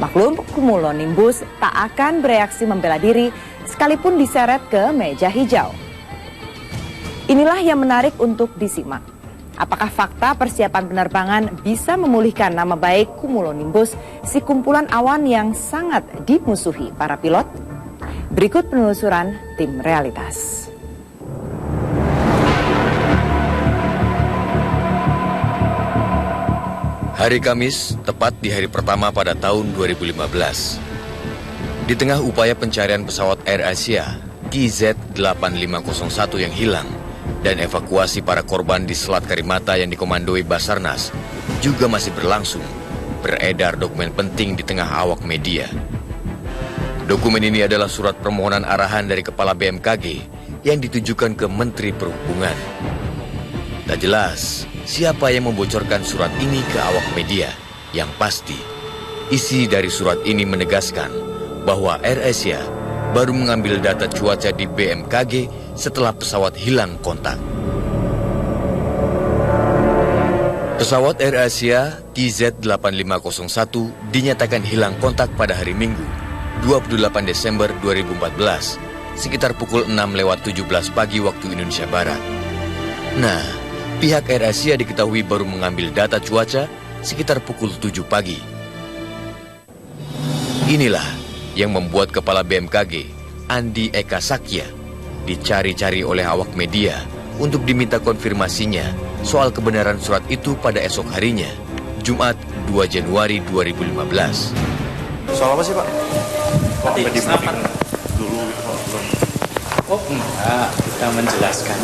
Maklum, cumulonimbus tak akan bereaksi membela diri sekalipun diseret ke meja hijau. Inilah yang menarik untuk disimak. Apakah fakta persiapan penerbangan bisa memulihkan nama baik cumulonimbus, si kumpulan awan yang sangat dimusuhi para pilot? Berikut penelusuran tim Realitas. Hari Kamis, tepat di hari pertama pada tahun 2015. Di tengah upaya pencarian pesawat AirAsia KZ8501 yang hilang dan evakuasi para korban di Selat Karimata yang dikomandoi Basarnas juga masih berlangsung, beredar dokumen penting di tengah awak media. Dokumen ini adalah surat permohonan arahan dari Kepala BMKG yang ditujukan ke Menteri Perhubungan. Tak jelas siapa yang membocorkan surat ini ke awak media. Yang pasti, isi dari surat ini menegaskan bahwa AirAsia baru mengambil data cuaca di BMKG setelah pesawat hilang kontak. Pesawat AirAsia KZ8501 dinyatakan hilang kontak pada hari Minggu, 28 Desember 2014, sekitar pukul 6:17 pagi waktu Indonesia Barat. Nah, pihak AirAsia diketahui baru mengambil data cuaca sekitar pukul 7 pagi. Inilah yang membuat Kepala BMKG, Andi Eka Sakya, dicari-cari oleh awak media untuk diminta konfirmasinya soal kebenaran surat itu pada esok harinya, Jumat 2 Januari 2015. Soal apa sih, Pak? Tadi dulu. Oh enggak, kita menjelaskan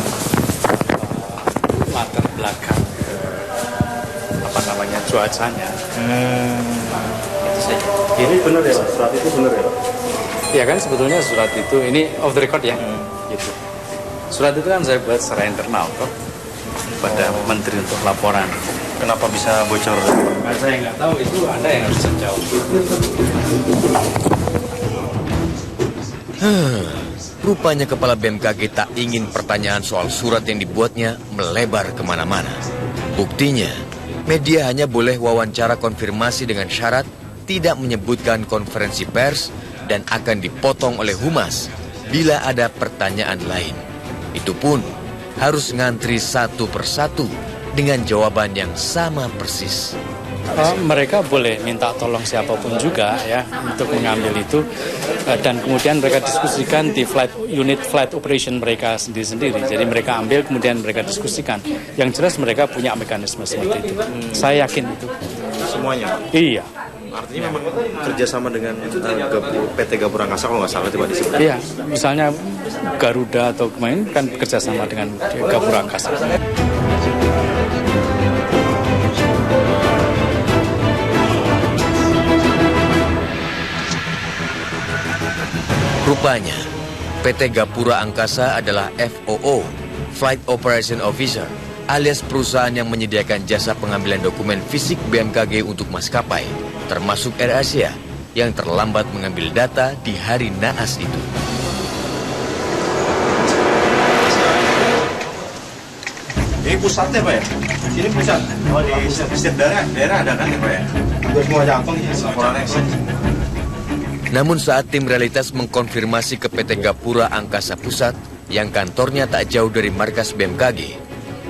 latar belakang cuacanya. Itu saja. Ini benar ya, Pak? Surat itu benar ya, Pak? Ya kan sebetulnya surat itu ini off the record ya. Gitu. Surat itu kan saya buat secara internal kok pada menteri untuk laporan. Kenapa bisa bocor? Nah, saya nggak tahu, itu Anda yang harus jawab. Rupanya Kepala BMKG tak ingin pertanyaan soal surat yang dibuatnya melebar kemana-mana. Buktinya, media hanya boleh wawancara konfirmasi dengan syarat tidak menyebutkan konferensi pers dan akan dipotong oleh humas bila ada pertanyaan lain. Itu pun harus ngantri satu persatu dengan jawaban yang sama persis. Mereka boleh minta tolong siapapun juga ya untuk mengambil itu dan kemudian mereka diskusikan di unit flight operation mereka sendiri-sendiri. Jadi mereka ambil kemudian mereka diskusikan. Yang jelas mereka punya mekanisme seperti itu. Saya yakin itu. Semuanya? Iya. Artinya memang kerjasama dengan PT Gapura Angkasa kalau nggak salah coba disebut. Iya, misalnya Garuda atau kemarin kan kerjasama dengan Gapura Angkasa. Rupanya, PT Gapura Angkasa adalah FOO, Flight Operation Officer, alias perusahaan yang menyediakan jasa pengambilan dokumen fisik BMKG untuk maskapai, termasuk AirAsia, yang terlambat mengambil data di hari naas itu. Ini pusatnya, Pak ya? Sini pusat. Oh, di setiap daerah ada kan ya, Pak ya? Untuk semua cabang sih, laporannya sih. Namun saat tim Realitas mengkonfirmasi ke PT Gapura Angkasa Pusat yang kantornya tak jauh dari markas BMKG,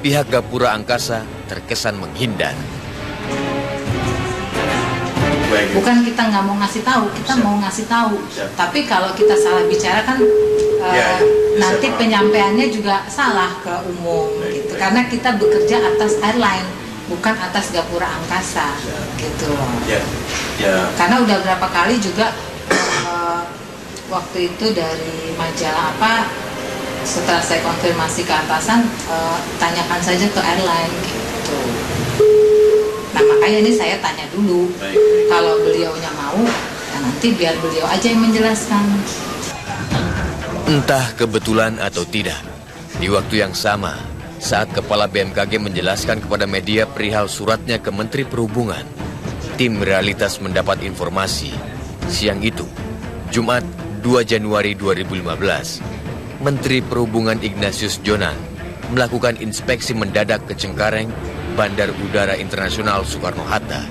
pihak Gapura Angkasa terkesan menghindar. Bukan kita nggak mau ngasih tahu, kita mau ngasih tahu. Tapi kalau kita salah bicara kan nanti penyampaiannya juga salah ke umum gitu. Karena kita bekerja atas airline, bukan atas Gapura Angkasa gitu. Karena udah berapa kali juga waktu itu dari majalah apa, setelah saya konfirmasi ke atasan, tanyakan saja ke airline gitu. Nah makanya ini saya tanya dulu, kalau beliaunya mau, ya nanti biar beliau aja yang menjelaskan. Entah kebetulan atau tidak, di waktu yang sama, saat Kepala BMKG menjelaskan kepada media perihal suratnya ke Menteri Perhubungan, tim Realitas mendapat informasi. Siang itu, Jumat 2 Januari 2015, Menteri Perhubungan Ignatius Jonan melakukan inspeksi mendadak ke Cengkareng, Bandar Udara Internasional Soekarno-Hatta.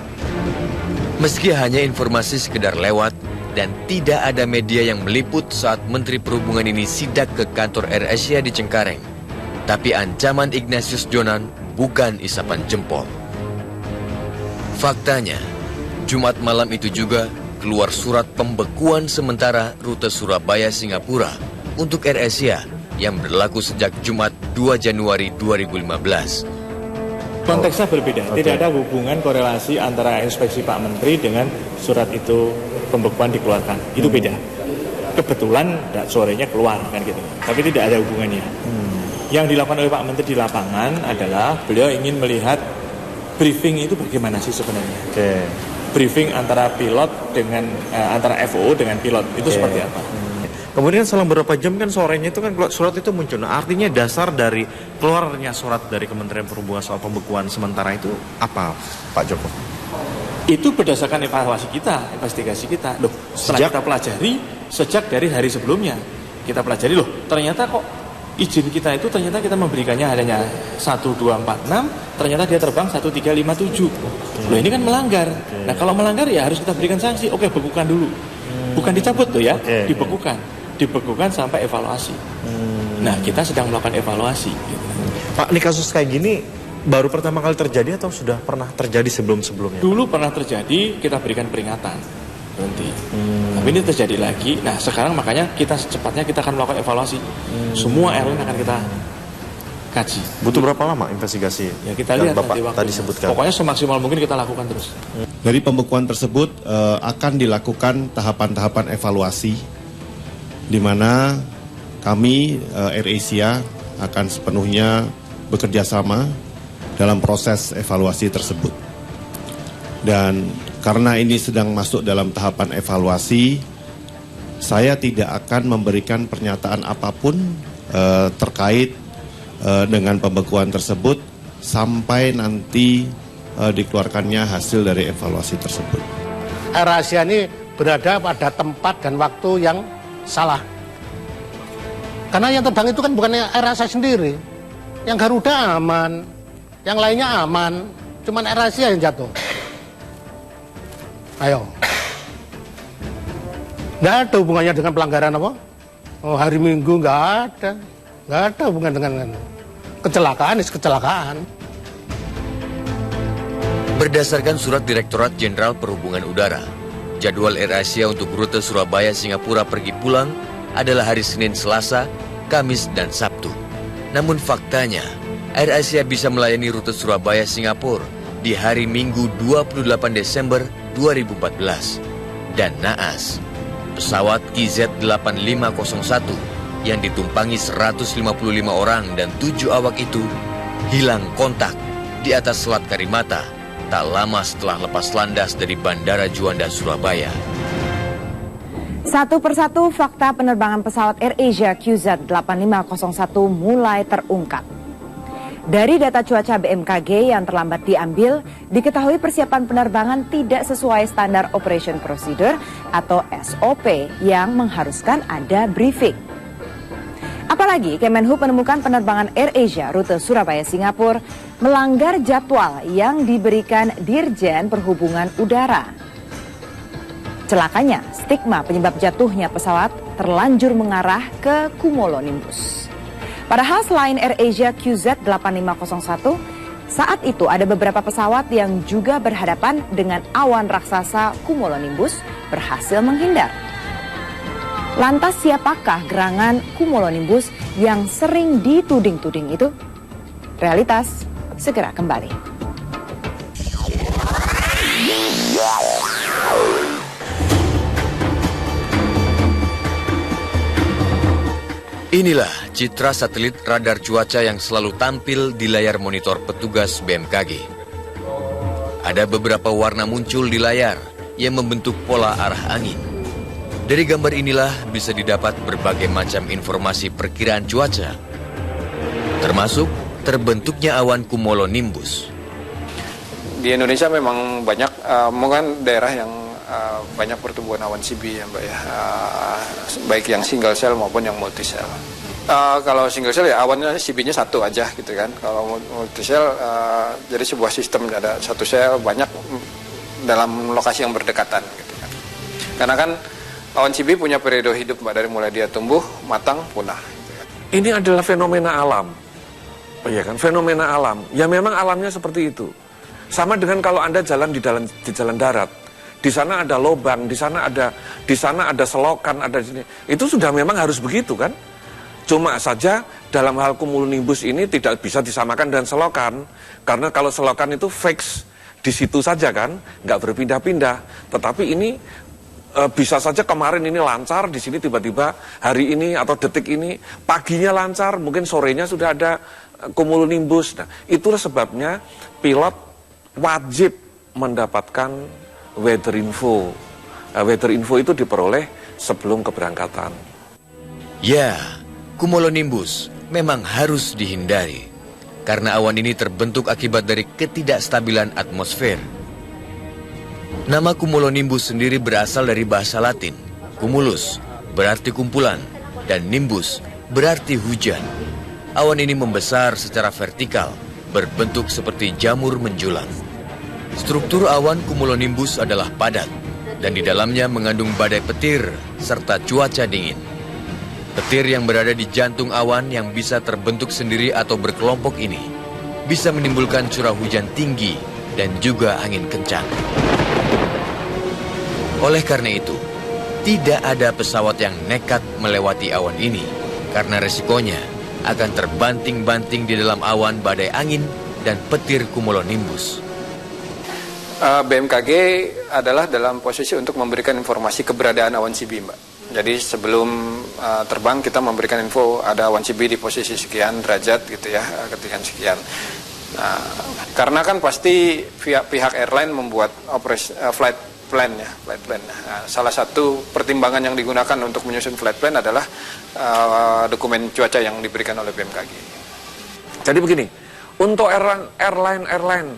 Meski hanya informasi sekedar lewat dan tidak ada media yang meliput saat Menteri Perhubungan ini sidak ke kantor AirAsia di Cengkareng, tapi ancaman Ignatius Jonan bukan isapan jempol. Faktanya, Jumat malam itu juga keluar surat pembekuan sementara rute Surabaya-Singapura untuk AirAsia yang berlaku sejak Jumat 2 Januari 2015. Konteksnya berbeda, tidak ada hubungan korelasi antara inspeksi Pak Menteri dengan surat itu pembekuan dikeluarkan. Itu beda. Kebetulan sorenya keluar kan gitu, tapi tidak ada hubungannya. Yang dilakukan oleh Pak Menteri di lapangan adalah beliau ingin melihat briefing itu bagaimana sih sebenarnya. Briefing antara pilot dengan antara FOO dengan pilot itu seperti apa. Kemudian selang beberapa jam kan sorenya itu kan surat itu muncul. Nah, artinya dasar dari keluarnya surat dari Kementerian Perhubungan soal pembekuan sementara itu apa, Pak Joko? Itu berdasarkan evaluasi kita, investigasi kita. Loh, setelah kita pelajari sejak dari hari sebelumnya, kita pelajari loh, ternyata kok izin kita itu ternyata kita memberikannya hanya 1246, ternyata dia terbang 1357. Loh, ini kan melanggar. Nah, kalau melanggar ya harus kita berikan sanksi. Oke, bekukan dulu. Bukan dicabut tuh ya, dibekukan sampai evaluasi. Nah, kita sedang melakukan evaluasi. Gitu. Pak, ini kasus kayak gini baru pertama kali terjadi atau sudah pernah terjadi sebelum-sebelumnya? Dulu pernah terjadi, kita berikan peringatan, berhenti. Tapi ini terjadi lagi. Nah, sekarang makanya kita secepatnya kita akan melakukan evaluasi. Semua airline akan kita kaji. Butuh berapa lama investigasi? Ya kita lihat Bapak nanti tadi sebutkan. Pokoknya semaksimal mungkin kita lakukan terus. Dari pembekuan tersebut akan dilakukan tahapan-tahapan evaluasi, di mana kami AirAsia akan sepenuhnya bekerja sama dalam proses evaluasi tersebut. Dan karena ini sedang masuk dalam tahapan evaluasi, saya tidak akan memberikan pernyataan apapun terkait dengan pembekuan tersebut sampai nanti dikeluarkannya hasil dari evaluasi tersebut. AirAsia ini berada pada tempat dan waktu yang salah. Karena yang terbang itu kan bukan AirAsia sendiri. Yang Garuda aman, yang lainnya aman, cuman AirAsia yang jatuh. Ayo. Nggak ada hubungannya dengan pelanggaran apa? Oh, hari Minggu nggak ada. Nggak ada hubungan dengan kecelakaan, kecelakaan. Berdasarkan surat Direktorat Jenderal Perhubungan Udara, jadwal AirAsia untuk rute Surabaya-Singapura pergi pulang adalah hari Senin, Selasa, Kamis, dan Sabtu. Namun faktanya, AirAsia bisa melayani rute Surabaya-Singapura di hari Minggu 28 Desember 2014. Dan naas, pesawat IZ-8501 yang ditumpangi 155 orang dan 7 awak itu hilang kontak di atas Selat Karimata tak lama setelah lepas landas dari Bandara Juanda, Surabaya. Satu persatu fakta penerbangan pesawat AirAsia QZ8501 mulai terungkap. Dari data cuaca BMKG yang terlambat diambil, diketahui persiapan penerbangan tidak sesuai standar operation procedure atau SOP yang mengharuskan ada briefing. Apalagi Kemenhub menemukan penerbangan AirAsia rute Surabaya-Singapura melanggar jadwal yang diberikan Dirjen Perhubungan Udara. Celakanya, stigma penyebab jatuhnya pesawat terlanjur mengarah ke cumulonimbus. Padahal selain AirAsia QZ8501, saat itu ada beberapa pesawat yang juga berhadapan dengan awan raksasa cumulonimbus berhasil menghindar. Lantas siapakah gerangan cumulonimbus yang sering dituding-tuding itu? Realitas segera kembali. Inilah citra satelit radar cuaca yang selalu tampil di layar monitor petugas BMKG. Ada beberapa warna muncul di layar yang membentuk pola arah angin. Dari gambar inilah bisa didapat berbagai macam informasi perkiraan cuaca, termasuk terbentuknya awan cumulonimbus. Di Indonesia memang banyak, mungkin daerah yang banyak pertumbuhan awan CB ya Mbak ya, baik yang single cell maupun yang multi cell. Kalau single cell ya awannya CB-nya satu aja gitu kan. Kalau multi cell jadi sebuah sistem, ada satu sel banyak dalam lokasi yang berdekatan gitu kan. Karena kan awan CB punya periode hidup Mbak, dari mulai dia tumbuh, matang, punah. Gitu kan. Ini adalah fenomena alam. Iya kan, fenomena alam. Ya memang alamnya seperti itu. Sama dengan kalau Anda jalan di jalan darat. Di sana ada lubang, di sana ada selokan, ada di sini. Itu sudah memang harus begitu kan? Cuma saja dalam hal cumulonimbus ini tidak bisa disamakan dengan selokan. Karena kalau selokan itu fix di situ saja kan, nggak berpindah-pindah. Tetapi ini bisa saja kemarin ini lancar, di sini tiba-tiba hari ini atau detik ini paginya lancar, mungkin sorenya sudah ada cumulonimbus. Nah, itulah sebabnya pilot wajib mendapatkan weather info. Weather info itu diperoleh sebelum keberangkatan. Ya, cumulonimbus memang harus dihindari karena awan ini terbentuk akibat dari ketidakstabilan atmosfer. Nama cumulonimbus sendiri berasal dari bahasa Latin. Cumulus berarti kumpulan dan nimbus berarti hujan. Awan ini membesar secara vertikal, berbentuk seperti jamur menjulang. Struktur awan cumulonimbus adalah padat dan di dalamnya mengandung badai petir serta cuaca dingin. Petir yang berada di jantung awan yang bisa terbentuk sendiri atau berkelompok ini bisa menimbulkan curah hujan tinggi dan juga angin kencang. Oleh karena itu, tidak ada pesawat yang nekat melewati awan ini karena resikonya akan terbanting-banting di dalam awan badai angin dan petir cumulonimbus. BMKG adalah dalam posisi untuk memberikan informasi keberadaan awan CB, Mbak. Jadi sebelum terbang kita memberikan info ada awan CB di posisi sekian derajat gitu ya, ketinggian sekian. Nah, karena kan pasti pihak airline membuat flight plan ya, flight plan. Nah, salah satu pertimbangan yang digunakan untuk menyusun flight plan adalah dokumen cuaca yang diberikan oleh BMKG. Jadi begini, untuk airline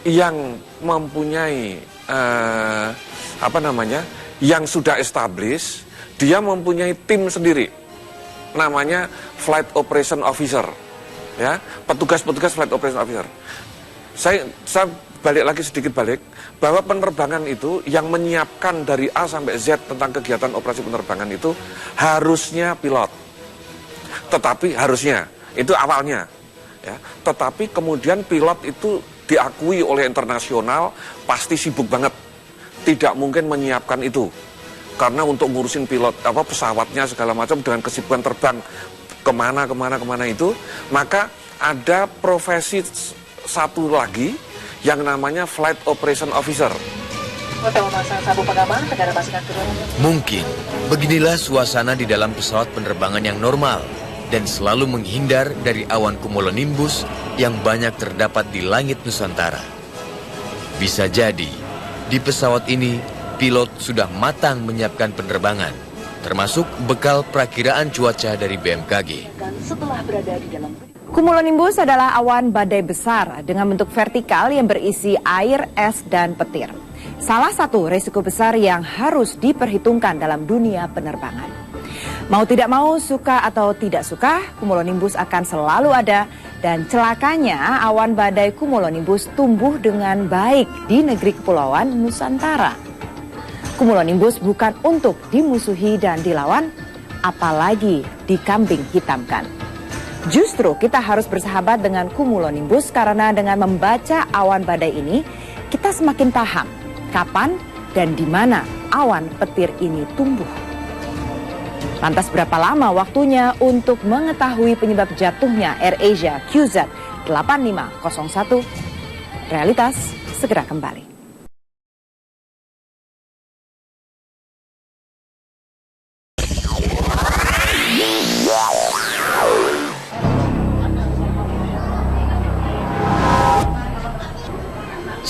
yang mempunyai yang sudah established, dia mempunyai tim sendiri, namanya Flight Operation Officer, ya, petugas-petugas Flight Operation Officer. Saya sedikit balik, bahwa penerbangan itu yang menyiapkan dari A sampai Z tentang kegiatan operasi penerbangan itu harusnya pilot. Tetapi harusnya, itu awalnya. Ya. Tetapi kemudian pilot itu diakui oleh internasional pasti sibuk banget. Tidak mungkin menyiapkan itu. Karena untuk ngurusin pilot, pesawatnya segala macam dengan kesibukan terbang kemana itu, maka ada profesi satu lagi yang namanya Flight Operation Officer. Mungkin beginilah suasana di dalam pesawat penerbangan yang normal dan selalu menghindar dari awan cumulonimbus yang banyak terdapat di langit Nusantara. Bisa jadi di pesawat ini pilot sudah matang menyiapkan penerbangan, termasuk bekal perakiraan cuaca dari BMKG. Cumulonimbus adalah awan badai besar dengan bentuk vertikal yang berisi air, es, dan petir. Salah satu resiko besar yang harus diperhitungkan dalam dunia penerbangan. Mau tidak mau, suka atau tidak suka, cumulonimbus akan selalu ada dan celakanya awan badai cumulonimbus tumbuh dengan baik di negeri kepulauan Nusantara. Cumulonimbus bukan untuk dimusuhi dan dilawan, apalagi dikambing hitamkan. Justru kita harus bersahabat dengan cumulonimbus karena dengan membaca awan badai ini, kita semakin paham kapan dan di mana awan petir ini tumbuh. Lantas berapa lama waktunya untuk mengetahui penyebab jatuhnya AirAsia QZ 8501? Realitas segera kembali.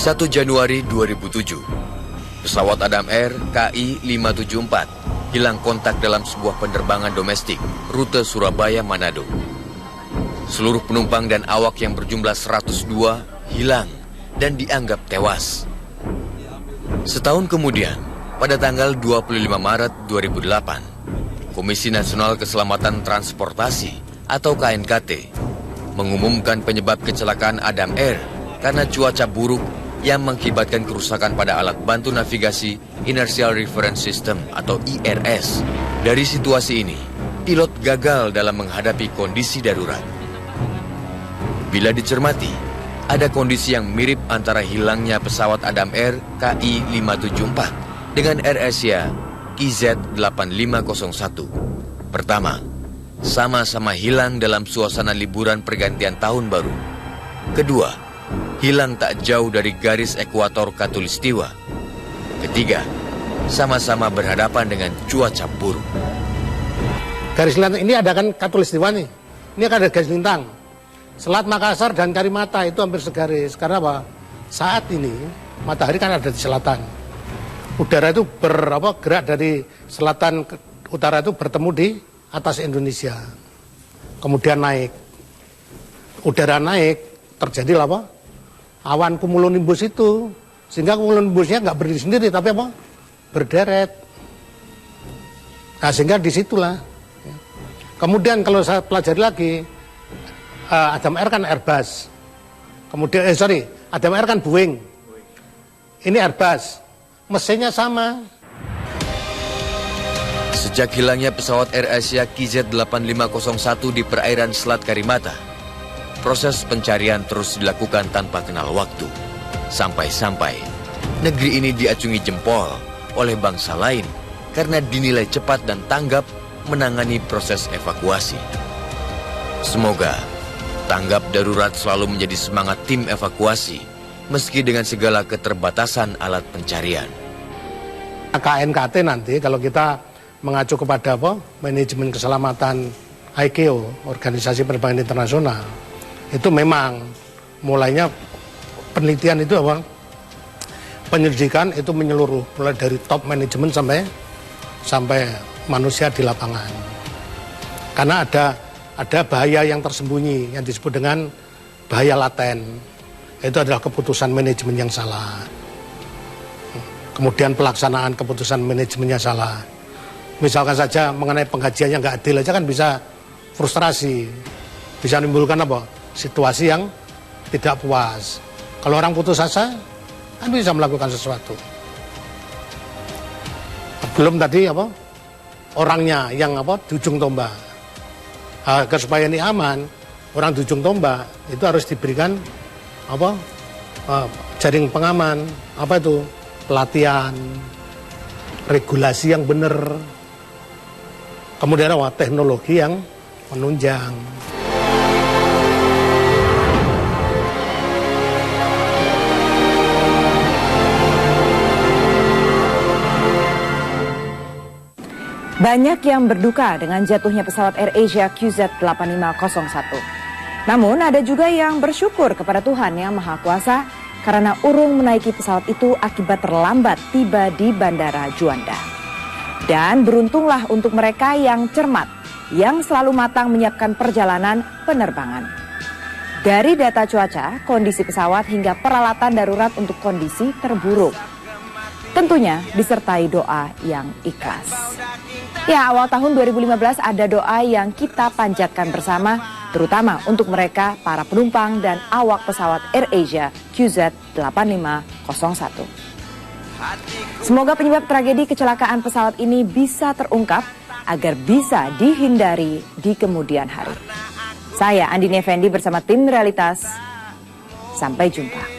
(1 Januari 2007), pesawat Adam Air KI 574 hilang kontak dalam sebuah penerbangan domestik rute Surabaya-Manado. Seluruh penumpang dan awak yang berjumlah 102 hilang dan dianggap tewas. Setahun kemudian, pada tanggal 25 Maret 2008, Komisi Nasional Keselamatan Transportasi atau KNKT mengumumkan penyebab kecelakaan Adam Air karena cuaca buruk yang mengakibatkan kerusakan pada alat bantu navigasi Inertial Reference System atau IRS. Dari situasi ini, pilot gagal dalam menghadapi kondisi darurat. Bila dicermati, ada kondisi yang mirip antara hilangnya pesawat Adam Air KI-574 dengan AirAsia KZ-8501. Pertama, sama-sama hilang dalam suasana liburan pergantian tahun baru. Kedua, hilang tak jauh dari garis ekuator Khatulistiwa. Ketiga, sama-sama berhadapan dengan cuaca buruk. Garis lintang ini ada kan Khatulistiwa nih. Ini akan ada garis lintang. Selat Makassar dan Karimata itu hampir segaris. Karena apa? Saat ini matahari kan ada di selatan. Udara itu gerak dari selatan ke utara itu bertemu di atas Indonesia. Kemudian naik. Udara naik, terjadi apa? Awan cumulonimbus itu. Sehingga cumulonimbusnya nggak berdiri sendiri, tapi apa? Berderet. Nah, sehingga disitulah. Kemudian kalau saya pelajari lagi, Adam Air kan Airbus. Kemudian, Adam Air kan Boeing. Ini Airbus. Mesinnya sama. Sejak hilangnya pesawat AirAsia KZ-8501 di perairan Selat Karimata, proses pencarian terus dilakukan tanpa kenal waktu. Sampai-sampai negeri ini diacungi jempol oleh bangsa lain karena dinilai cepat dan tanggap menangani proses evakuasi. Semoga tanggap darurat selalu menjadi semangat tim evakuasi meski dengan segala keterbatasan alat pencarian. KNKT nanti kalau kita mengacu kepada apa? Manajemen keselamatan ICAO, Organisasi Penerbangan Internasional, itu memang mulainya penelitian itu apa? Penyelidikan itu menyeluruh mulai dari top manajemen sampai manusia di lapangan. Karena ada bahaya yang tersembunyi yang disebut dengan bahaya laten. Itu adalah keputusan manajemen yang salah. Kemudian pelaksanaan keputusan manajemennya salah. Misalkan saja mengenai penggajian yang nggak adil aja kan bisa frustrasi. Bisa menimbulkan apa? Situasi yang tidak puas. Kalau orang putus asa, kan bisa melakukan sesuatu. Belum tadi apa? Orangnya yang apa? Di ujung tombak. Agar supaya ini aman, orang di ujung tombak itu harus diberikan apa? Jaring pengaman, apa itu? Pelatihan, regulasi yang benar, kemudian apa? Teknologi yang menunjang. Banyak yang berduka dengan jatuhnya pesawat AirAsia QZ-8501. Namun ada juga yang bersyukur kepada Tuhan Yang Maha Kuasa karena urung menaiki pesawat itu akibat terlambat tiba di Bandara Juanda. Dan beruntunglah untuk mereka yang cermat, yang selalu matang menyiapkan perjalanan penerbangan. Dari data cuaca, kondisi pesawat hingga peralatan darurat untuk kondisi terburuk. Tentunya disertai doa yang ikhlas. Ya, awal tahun 2015 ada doa yang kita panjatkan bersama, terutama untuk mereka, para penumpang dan awak pesawat AirAsia QZ-8501. Semoga penyebab tragedi kecelakaan pesawat ini bisa terungkap agar bisa dihindari di kemudian hari. Saya Andini Effendi bersama tim Realitas. Sampai jumpa.